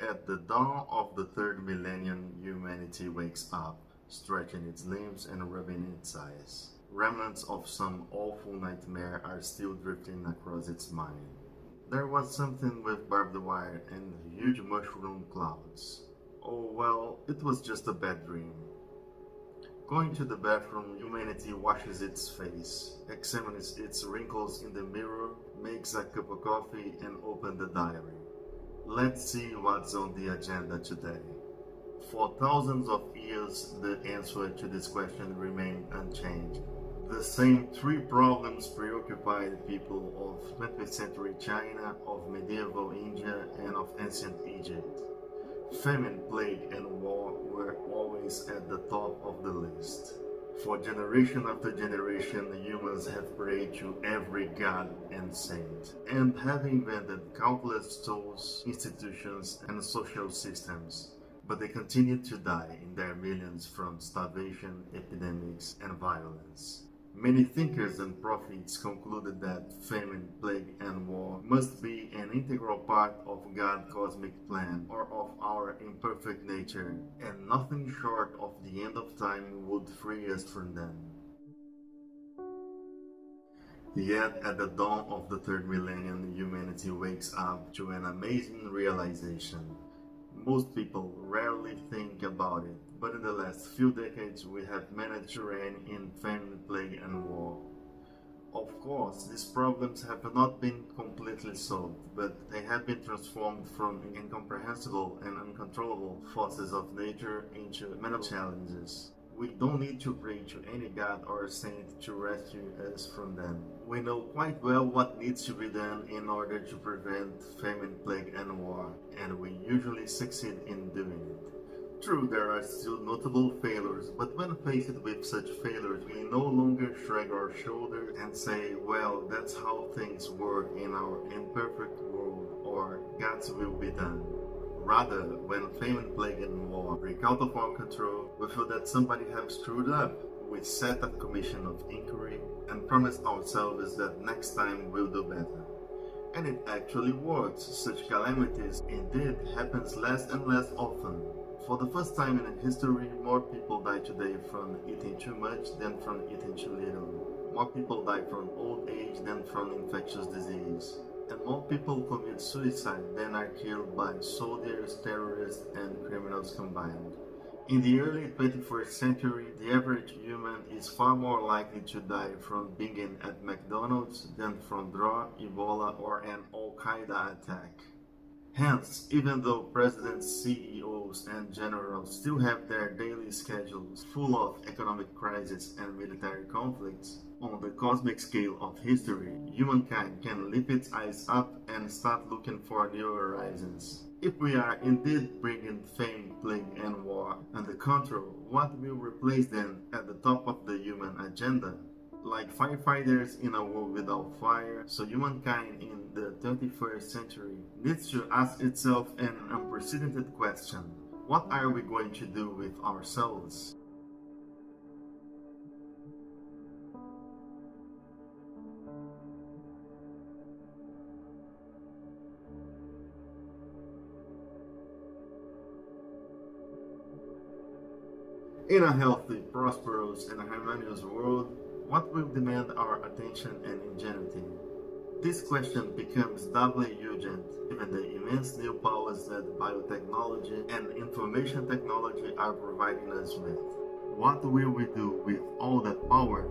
At the dawn of the third millennium, humanity wakes up, stretching its limbs and rubbing its eyes. Remnants of some awful nightmare are still drifting across its mind. There was something with barbed wire and huge mushroom clouds. Oh well, it was just a bad dream. Going to the bathroom, humanity washes its face, examines its wrinkles in the mirror, makes a cup of coffee and opens the diary. Let's see what's on the agenda today. For thousands of years, the answer to this question remained unchanged. The same three problems preoccupied people of 20th century China, of medieval India, and of ancient Egypt. Famine, plague, and war were always at the top of the list. For generation after generation, humans have prayed to every god and saint, and have invented countless tools, institutions, and social systems. But they continue to die in their millions from starvation, epidemics, and violence. Many thinkers and prophets concluded that famine, plague, and war must be an integral part of God's cosmic plan or of our imperfect nature, and nothing short of the end of time would free us from them. Yet, at the dawn of the third millennium, humanity wakes up to an amazing realization. Most people rarely think about it, but in the last few decades we have managed to reign in famine, plague, and war. Of course, these problems have not been completely solved, but they have been transformed from incomprehensible and uncontrollable forces of nature into manageable challenges. We don't need to pray to any god or saint to rescue us from them. We know quite well what needs to be done in order to prevent famine, plague, and war, and we usually succeed in doing it. True, there are still notable failures, but when faced with such failures, we no longer shrug our shoulders and say, well, that's how things work in our imperfect world, or God's will be done. Rather, when famine, plague, and war break out of our control, we feel that somebody has screwed up. We set a commission of inquiry and promise ourselves that next time we'll do better. And it actually works. Such calamities indeed happens less and less often. For the first time in history, more people die today from eating too much than from eating too little. More people die from old age than from infectious disease. And more people commit suicide than are killed by soldiers, terrorists, and criminals combined. In the early 21st century, the average human is far more likely to die from being at McDonald's than from drought, Ebola, or an Al-Qaeda attack. Hence, even though presidents, CEOs, and generals still have their daily schedules full of economic crises and military conflicts, on the cosmic scale of history, humankind can lift its eyes up and start looking for new horizons. If we are indeed bringing famine, plague, and war under control, what will replace them at the top of the human agenda? Like firefighters in a world without fire, so humankind in the 21st century needs to ask itself an unprecedented question. What are we going to do with ourselves? In a healthy, prosperous, and harmonious world, what will demand our attention and ingenuity? This question becomes doubly urgent given the immense new powers that biotechnology and information technology are providing us with. What will we do with all that power?